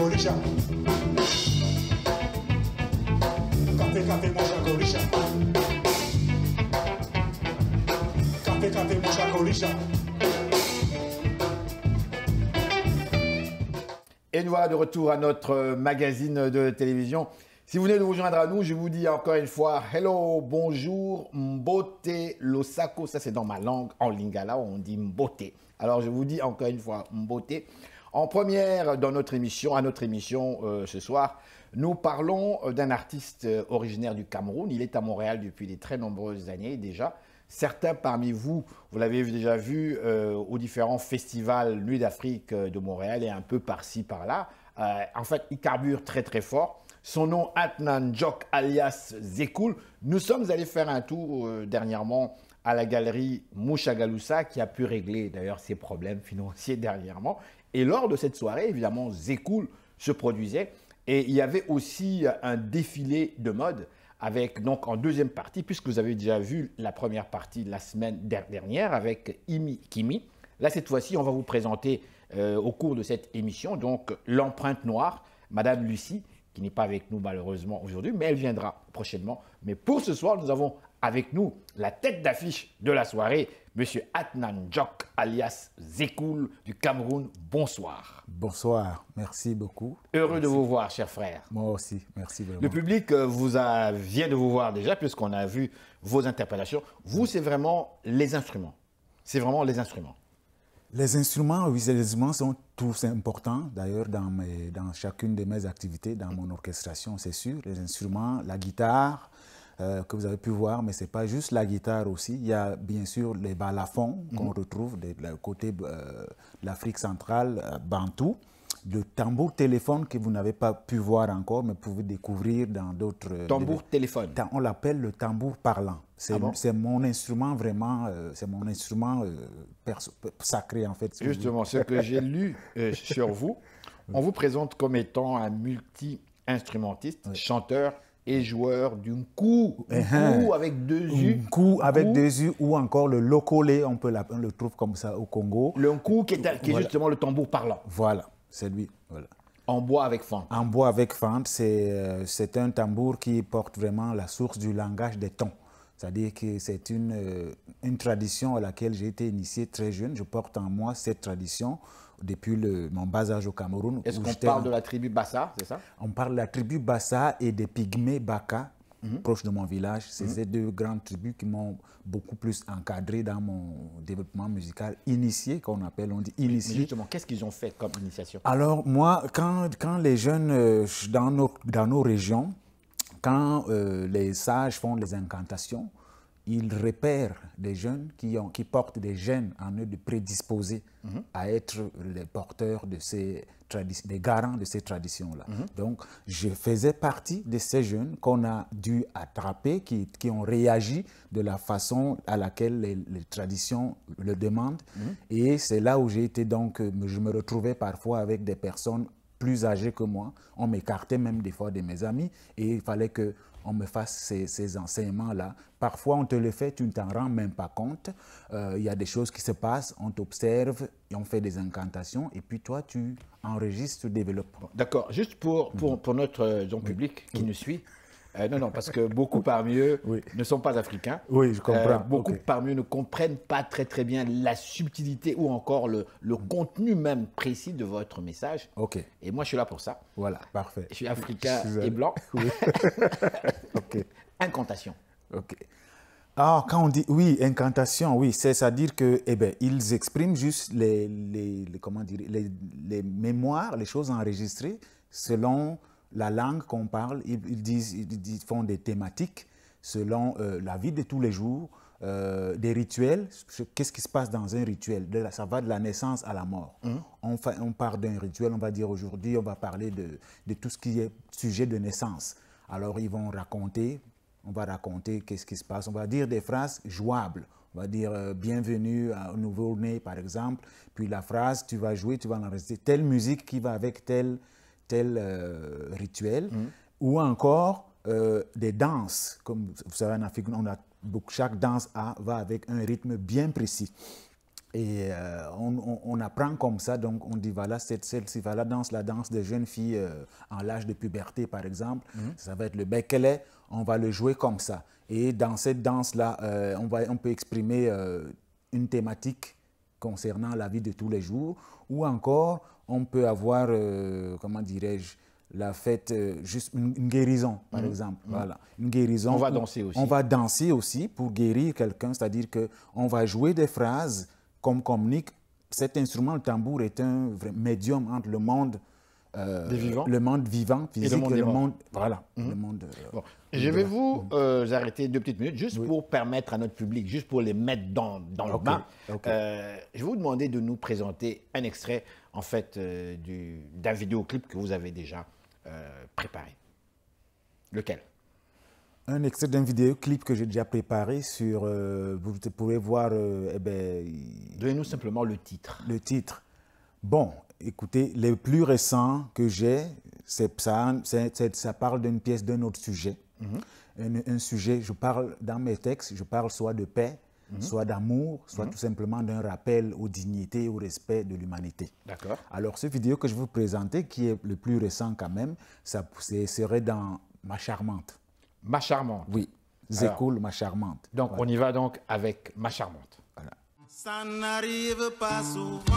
Gorisha. Café, café, Mosha Gorisha. Café, café, Mosha Gorisha. Et nous voilà de retour à notre magazine de télévision. Si vous venez de vous joindre à nous, je vous dis encore une fois hello, bonjour, mbote, losako. Ça, c'est dans ma langue, en lingala, on dit mbote. Alors, je vous dis encore une fois mbote. En première, dans notre émission, ce soir, nous parlons d'un artiste originaire du Cameroun. Il est à Montréal depuis de très nombreuses années déjà. Certains parmi vous, vous l'avez déjà vu aux différents festivals Nuit d'Afrique de Montréal et un peu par-ci, par-là. En fait, il carbure très, très fort. Son nom, Atnan Djok, alias Zekoul. Nous sommes allés faire un tour dernièrement à la galerie Mouchagaloussa, qui a pu régler d'ailleurs ses problèmes financiers dernièrement. Et lors de cette soirée, évidemment, Zekoul se produisait. Et il y avait aussi un défilé de mode avec, donc, en deuxième partie, puisque vous avez déjà vu la première partie la semaine dernière avec Imi Kimi. Là, cette fois-ci, on va vous présenter au cours de cette émission, donc, l'empreinte noire, Madame Lucie, qui n'est pas avec nous malheureusement aujourd'hui, mais elle viendra prochainement. Mais pour ce soir, nous avons avec nous la tête d'affiche de la soirée, Monsieur Atnan Djok, alias Zekoul du Cameroun. Bonsoir. Bonsoir, merci beaucoup. Heureux de vous voir, cher frère. Moi aussi, merci vraiment. Le public vient de vous voir déjà, puisqu'on a vu vos interpellations. Vous, c'est vraiment les instruments. C'est vraiment les instruments. Les instruments, oui, les instruments sont tous importants, d'ailleurs, dans chacune de mes activités, dans mon orchestration, c'est sûr. Les instruments, la guitare, que vous avez pu voir, mais ce n'est pas juste la guitare aussi. Il y a bien sûr les balafons qu'on retrouve du côté de l'Afrique centrale, bantou. Le tambour téléphone que vous n'avez pas pu voir encore, mais vous pouvez découvrir dans d'autres... Tambour téléphone. On l'appelle le tambour parlant. C'est mon instrument vraiment, c'est mon instrument sacré en fait. Justement, ce que j'ai lu sur vous, on vous présente comme étant un multi-instrumentiste, chanteur et joueur du nkou, avec deux U. Nkou avec deux U ou encore le lokolé, on le trouve comme ça au Congo. Le nkou qui est justement le tambour parlant. Voilà. C'est lui, voilà. En bois avec fente. En bois avec fente, c'est un tambour qui porte vraiment la source du langage des tons. C'est-à-dire que c'est une tradition à laquelle j'ai été initié très jeune. Je porte en moi cette tradition depuis mon bas âge au Cameroun. Est-ce qu'on parle de la tribu Bassa, c'est ça? On parle de la tribu Bassa et des pygmées Baka, proche de mon village. C'est ces deux grandes tribus qui m'ont beaucoup plus encadré dans mon développement musical initié, qu'on appelle, on dit initié. Mais justement, qu'est-ce qu'ils ont fait comme initiation? Alors moi, quand les jeunes dans nos régions, quand les sages font les incantations, ils repèrent des jeunes qui portent des gènes en eux de prédisposés à être les porteurs de des garants de ces traditions-là. Donc, je faisais partie de ces jeunes qu'on a dû attraper, qui ont réagi de la façon à laquelle les traditions le demandent. Et c'est là où j'ai été donc, je me retrouvais parfois avec des personnes plus âgées que moi. On m'écartait même des fois de mes amis et il fallait qu'on me fasse ces enseignements-là. Parfois, on te le fait, tu ne t'en rends même pas compte. Il y a des choses qui se passent, on t'observe et on fait des incantations. Et puis toi, tu enregistres, tu développes. D'accord. Juste pour notre public qui nous suit, non, parce que beaucoup parmi eux ne sont pas africains. Oui, je comprends. Beaucoup parmi eux ne comprennent pas très très bien la subtilité ou encore le contenu même précis de votre message. Ok. Et moi, je suis là pour ça. Voilà, parfait. Je suis africain et blanc. Oui. Ok. Incantation. Ok. Ah, quand on dit, oui, incantation, oui, c'est-à-dire que, ils expriment juste les mémoires, les choses enregistrées selon la langue qu'on parle. Ils font des thématiques selon la vie de tous les jours, des rituels. Qu'est-ce qui se passe dans un rituel? Ça va de la naissance à la mort. On part d'un rituel, on va dire aujourd'hui, on va parler de tout ce qui est sujet de naissance. Alors, ils vont raconter. On va raconter qu'est-ce qui se passe. On va dire des phrases jouables. On va dire bienvenue au nouveau-né, par exemple. Puis la phrase, tu vas jouer, tu vas enregistrer telle musique qui va avec tel rituel. Ou encore des danses. Comme vous savez, en Afrique, chaque danse va avec un rythme bien précis. Et on apprend comme ça, donc on dit voilà, celle-ci, voilà, la danse des jeunes filles en l'âge de puberté, par exemple. Ça va être le bekele, on va le jouer comme ça. Et dans cette danse-là, on peut exprimer une thématique concernant la vie de tous les jours, ou encore on peut avoir, comment dirais-je, la fête, juste une guérison, par exemple. Voilà, une guérison. On va danser aussi. On va danser aussi pour guérir quelqu'un, c'est-à-dire qu'on va jouer des phrases comme communique. Cet instrument, le tambour, est un vrai médium entre le monde, le monde vivant, physique, et le monde, voilà, le monde. Bon. Je vais vous arrêter 2 petites minutes, juste pour permettre à notre public, juste pour les mettre dans le bain. Je vais vous demander de nous présenter un extrait, en fait, d'un vidéoclip que vous avez déjà préparé. Lequel? Un extrait d'un vidéoclip que j'ai déjà préparé sur, vous pourrez voir, donnez-nous simplement le titre. Le titre. Bon, écoutez, les plus récents que j'ai, ça parle d'une pièce d'un autre sujet. Un sujet, je parle dans mes textes, je parle soit de paix, soit d'amour, soit tout simplement d'un rappel aux dignités, au respect de l'humanité. D'accord. Alors, ce vidéo que je vais vous présenter, qui est le plus récent quand même, ça serait dans Ma Charmante. Ma Charmante. Oui, Zekoul, Ma Charmante. Donc, voilà. On y va donc avec Ma Charmante. Voilà. Ça n'arrive pas souvent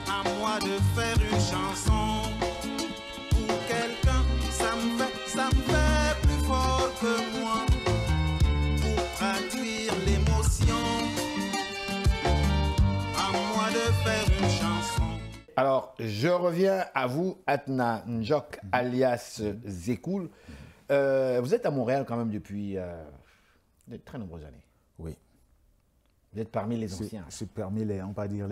à moi de faire une chanson pour quelqu'un. Ça me fait plus fort que moi pour traduire l'émotion. À moi de faire une chanson. Alors, je reviens à vous, Atna Njok, alias Zekoul. Vous êtes à Montréal quand même depuis de très nombreuses années. Oui. Vous êtes parmi les anciens. Je suis parmi les, on va dire,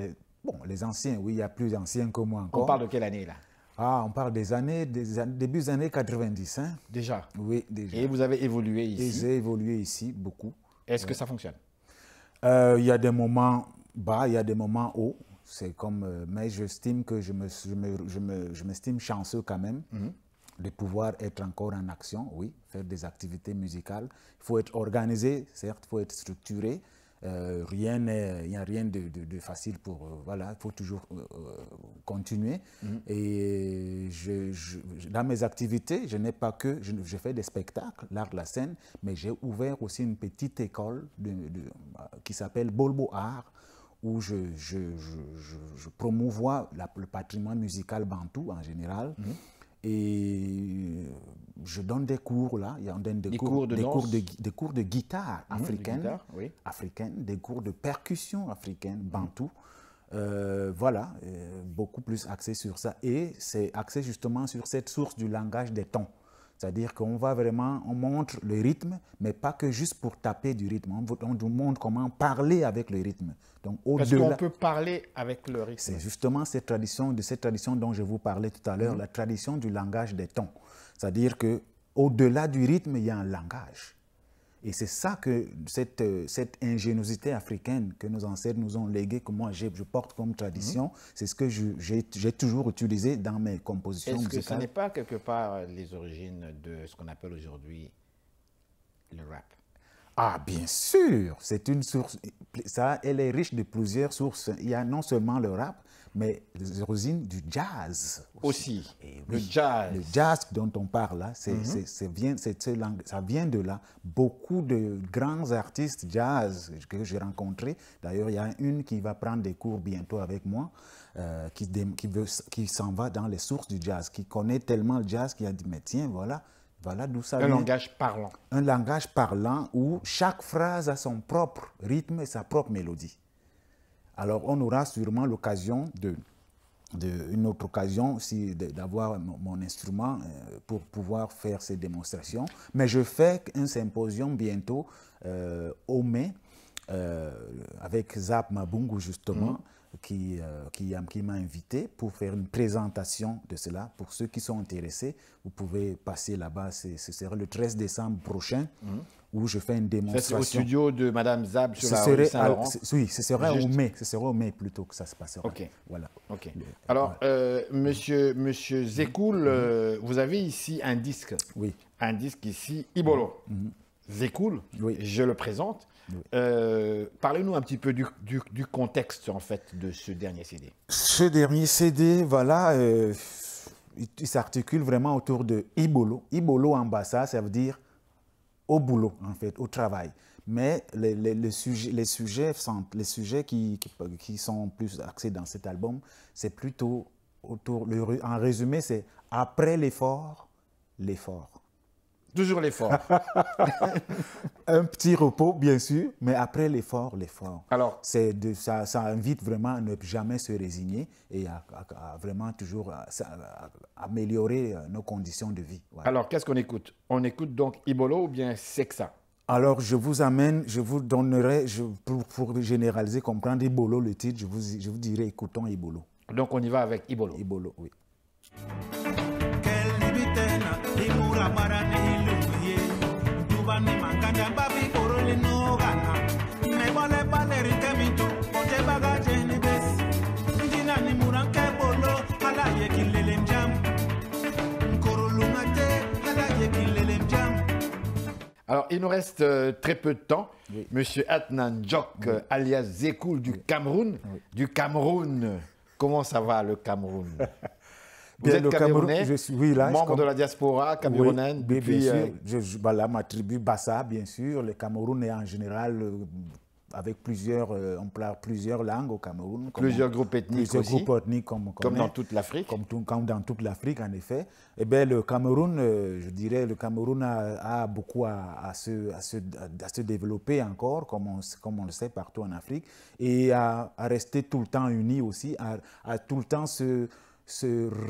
les anciens, oui, il y a plus anciens que moi encore. On parle de quelle année là? Ah, on parle début des années 90. Hein? Déjà? Oui, déjà. Et vous avez évolué ici? Et j'ai évolué ici, beaucoup. Est-ce que ça fonctionne? Il y a des moments bas, il y a des moments hauts. C'est comme, mais j'estime que je m'estime chanceux quand même de pouvoir être encore en action, oui, faire des activités musicales. Il faut être organisé, certes, il faut être structuré. Il n'y a rien de facile pour, voilà, il faut toujours continuer. Et dans mes activités, je n'ai pas que, je fais des spectacles, l'art de la scène, mais j'ai ouvert aussi une petite école qui s'appelle Bolbo Art, où je promouvois le patrimoine musical bantou en général. Et je donne des cours là, il y a des cours de guitare africaine, des cours de percussion africaine, bantou. Voilà, beaucoup plus axé sur ça. Et c'est axé justement sur cette source du langage des tons. C'est-à-dire qu'on va vraiment, on montre le rythme, mais pas que juste pour taper du rythme. On nous montre comment parler avec le rythme. Donc, parce qu'on peut parler avec le rythme. C'est justement cette tradition dont je vous parlais tout à l'heure, la tradition du langage des tons. C'est-à-dire qu'au-delà du rythme, il y a un langage. Et c'est ça que cette ingéniosité africaine que nos ancêtres nous ont léguée, que moi je porte comme tradition, c'est ce que j'ai toujours utilisé dans mes compositions musicales. Est-ce que ce n'est pas quelque part les origines de ce qu'on appelle aujourd'hui le rap? Ah, bien sûr, c'est une source, ça, elle est riche de plusieurs sources. Il y a non seulement le rap, mais les origines du jazz aussi. Et le oui, jazz. Le jazz dont on parle là, ça vient de là. Beaucoup de grands artistes jazz que j'ai rencontrés, d'ailleurs il y a une qui va prendre des cours bientôt avec moi, qui s'en va dans les sources du jazz, qui connaît tellement le jazz qu'il a dit mais tiens voilà d'où ça vient. Un langage parlant. Un langage parlant où chaque phrase a son propre rythme et sa propre mélodie. Alors, on aura sûrement l'occasion une autre occasion aussi d'avoir mon instrument pour pouvoir faire ces démonstrations. Mais je fais un symposium bientôt au mai avec Zap Mabungu justement, qui m'a invité pour faire une présentation de cela. Pour ceux qui sont intéressés, vous pouvez passer là-bas. Ce sera le 13 décembre prochain où je fais une démonstration. C'est au studio de Mme Zab sur la rue Saint-Laurent? Oui, ce sera au mai. Ce sera au mai plutôt que ça se passera. OK. Voilà. OK. Alors, monsieur Zekoul, vous avez ici un disque. Oui. Un disque ici, Ibolo. Zekoul, oui. Je le présente. Parlez-nous un petit peu du contexte, en fait, de ce dernier CD. Ce dernier CD, voilà, il s'articule vraiment autour de Ibolo. Ibolo en bassa, ça veut dire au boulot, en fait, au travail. Mais les sujets qui sont plus axés dans cet album, c'est plutôt autour, en résumé, c'est après l'effort, l'effort. Toujours l'effort. Un petit repos, bien sûr, mais après l'effort, l'effort. Alors, ça invite vraiment à ne jamais se résigner et à vraiment toujours améliorer nos conditions de vie. Voilà. Alors, qu'est-ce qu'on écoute? On écoute donc Ibolo ou bien Sexa? Alors, je vous donnerai, pour généraliser, comprendre Ibolo, le titre, je vous dirai, écoutons Ibolo. Donc, on y va avec Ibolo. Ibolo, oui. Alors, il nous reste très peu de temps. Oui. Monsieur Adnan Diok, oui. Alias Zekoul du Cameroun. Oui. Du Cameroun. Comment ça va, le Cameroun? Vous êtes Camerounais, je suis, oui, là, membre de la diaspora camerounaise. Oui, bien sûr. Voilà, ma tribu Bassa, bien sûr. Le Cameroun est en général avec plusieurs langues au Cameroun. Plusieurs groupes ethniques aussi. Plusieurs groupes ethniques comme dans toute l'Afrique. Comme dans toute l'Afrique, en effet. Eh bien, le Cameroun, je dirais, le Cameroun a beaucoup à se développer encore, comme on le sait partout en Afrique, et à rester tout le temps unis aussi, à tout le temps se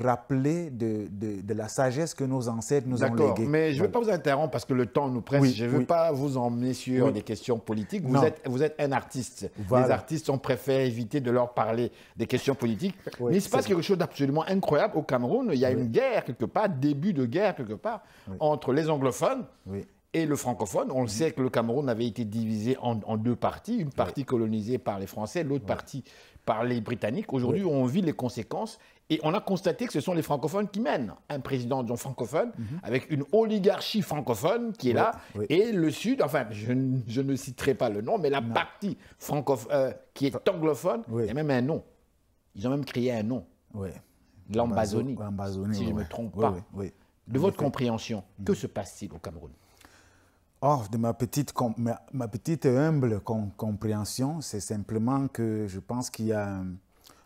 rappeler de la sagesse que nos ancêtres nous ont léguée. D'accord, mais je ne vais pas vous interrompre parce que le temps nous presse. Je ne veux pas vous emmener sur des questions politiques. Vous êtes un artiste. Voilà. Les artistes, on préfère éviter de leur parler des questions politiques. Mais il se passe quelque chose d'absolument incroyable au Cameroun. Il y a une guerre quelque part, début de guerre quelque part, entre les anglophones et le francophone. On le sait que le Cameroun avait été divisé en deux parties. Une partie colonisée par les Français, l'autre partie par les Britanniques. Aujourd'hui, on vit les conséquences. Et on a constaté que ce sont les francophones qui mènent. Un président francophone, avec une oligarchie francophone qui est là, et le Sud, enfin, je ne citerai pas le nom, mais la partie francophone qui est anglophone, il y a même un nom. Ils ont même créé un nom. L'Ambazonie, si je ne me trompe pas. De votre compréhension, que se passe-t-il au Cameroun? Oh, de ma petite et humble compréhension, c'est simplement que je pense qu'il y a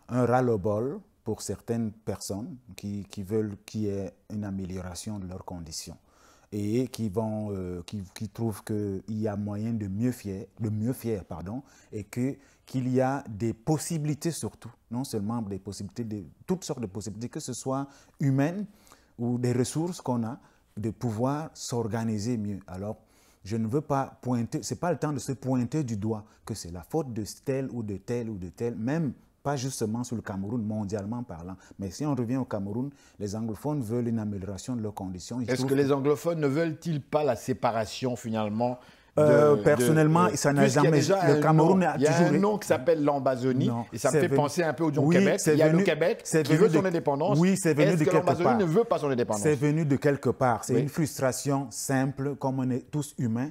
un ras-le-bol pour certaines personnes qui veulent qu'il y ait une amélioration de leurs conditions et qui trouvent qu'il y a moyen de mieux faire, et qu'il y a des possibilités surtout, non seulement des possibilités, toutes sortes de possibilités, que ce soit humaines ou des ressources qu'on a, de pouvoir s'organiser mieux. Alors, je ne veux pas pointer, ce n'est pas le temps de se pointer du doigt que c'est la faute de tel ou de tel ou de tel, même pas justement sur le Cameroun, mondialement parlant. Mais si on revient au Cameroun, les anglophones veulent une amélioration de leurs conditions. Est-ce que les anglophones ne veulent-ils pas la séparation finalement personnellement, ça n'a jamais... Le Cameroun a toujours... Il y a un nom qui s'appelle l'Ambazonie, et ça me fait penser un peu au Québec. Il y a le Québec qui veut son indépendance. Oui, c'est venu de quelque part. Est-ce que l'Ambazonie ne veut pas son indépendance? C'est venu de quelque part. C'est une frustration simple, comme on est tous humains,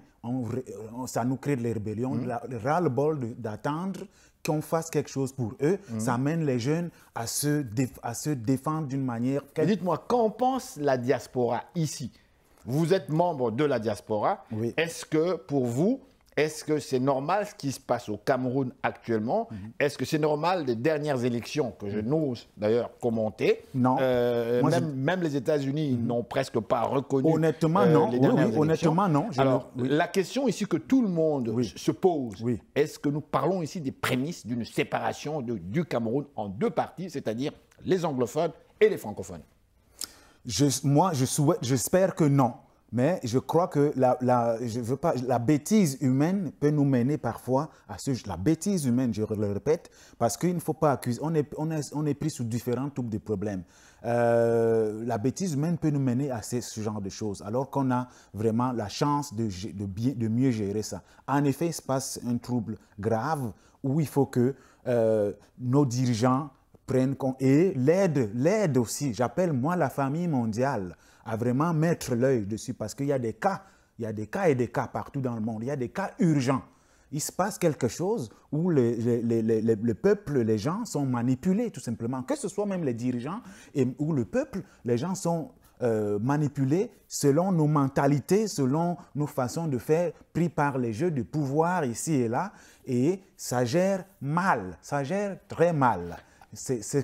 ça nous crée de la rébellion, le ras-le-bol d'attendre qu'on fasse quelque chose pour eux. Ça amène les jeunes à se défendre d'une manière... Dites-moi, quand pense la diaspora ici? Vous êtes membre de la diaspora. Est-ce que pour vous, est-ce que c'est normal ce qui se passe au Cameroun actuellement? Est-ce que c'est normal les dernières élections que je n'ose d'ailleurs commenter? Non. Même les États-Unis n'ont presque pas reconnu. Honnêtement, non. Honnêtement, non. Alors, la question ici que tout le monde se pose, est-ce que nous parlons ici des prémices d'une séparation du Cameroun en deux parties, c'est-à-dire les anglophones et les francophones? J'espère que non. Mais je crois que la bêtise humaine peut nous mener parfois à la bêtise humaine, je le répète, parce qu'il ne faut pas accuser. On est pris sous différents types de problèmes. La bêtise humaine peut nous mener à ce genre de choses, alors qu'on a vraiment la chance de mieux gérer ça. En effet, il se passe un trouble grave où il faut que nos dirigeants prennent compte, et l'aide aussi. J'appelle moi la famille mondiale à vraiment mettre l'œil dessus, parce qu'il y a des cas, et des cas partout dans le monde. Il y a des cas urgents. il se passe quelque chose où le peuple, les gens sont manipulés tout simplement, que ce soit même les dirigeants, et où le peuple, les gens sont manipulés selon nos mentalités, selon nos façons de faire, pris par les jeux de pouvoir ici et là, et ça gère mal, ça gère très mal. C'est ce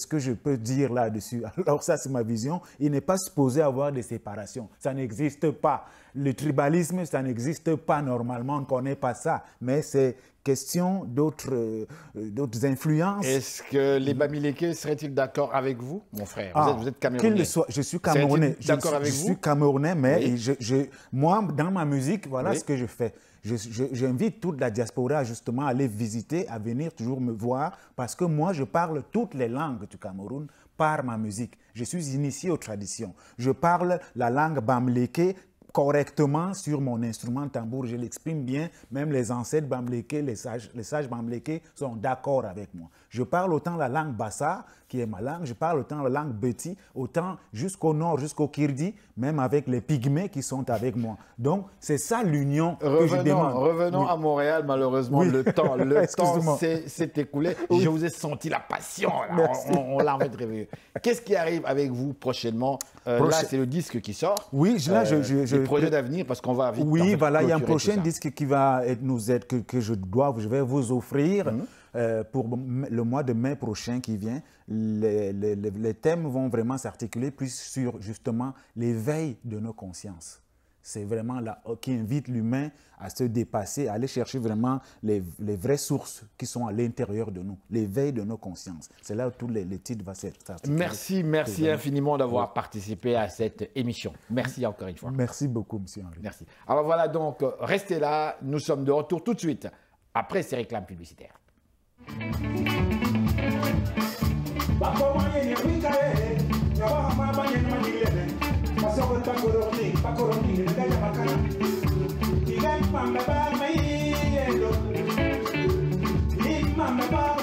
que je peux dire là-dessus. Alors ça, c'est ma vision. Il n'est pas supposé avoir de séparation. Ça n'existe pas. Le tribalisme, ça n'existe pas normalement. On ne connaît pas ça. Mais c'est question d'autres influences. Est-ce que les Bamileke seraient-ils d'accord avec vous, mon frère? Vous êtes Camerounais. Je suis Camerounais. D'accord avec vous? Je suis Camerounais, mais oui. moi, dans ma musique, voilà oui. ce que je fais. J'invite toute la diaspora justement à aller visiter, à venir toujours me voir, parce que moi, je parle toutes les langues du Cameroun par ma musique. Je suis initié aux traditions. Je parle la langue Bamileke correctement sur mon instrument tambour. Je l'exprime bien. Même les ancêtres Bamileke, les sages Bamileke sont d'accord avec moi. Je parle autant la langue Bassa, qui est ma langue, je parle autant la langue Beti, autant jusqu'au nord, jusqu'au Kirdi, même avec les Pygmées qui sont avec moi. Donc, c'est ça l'union que je demande. Revenons oui. à Montréal, malheureusement, oui. le temps s'est écoulé. Oui. Je vous ai senti la passion, là. On l'a envie de réveiller. Qu'est-ce qui arrive avec vous prochainement? Là, c'est le disque qui sort. Oui, là, le projet d'avenir, parce qu'on va vite. Oui, voilà, il y a un prochain disque qui va nous être, que je vais vous offrir. Pour le mois de mai prochain qui vient, les thèmes vont vraiment s'articuler plus sur justement l'éveil de nos consciences. C'est vraiment là qui invite l'humain à se dépasser, à aller chercher vraiment les vraies sources qui sont à l'intérieur de nous, l'éveil de nos consciences. C'est là où tous les titres vont s'articuler. Merci infiniment d'avoir participé à cette émission. Merci encore une fois. Merci beaucoup, M. Henri. Merci. Alors voilà, donc, restez là. Nous sommes de retour tout de suite après ces réclames publicitaires. Mama,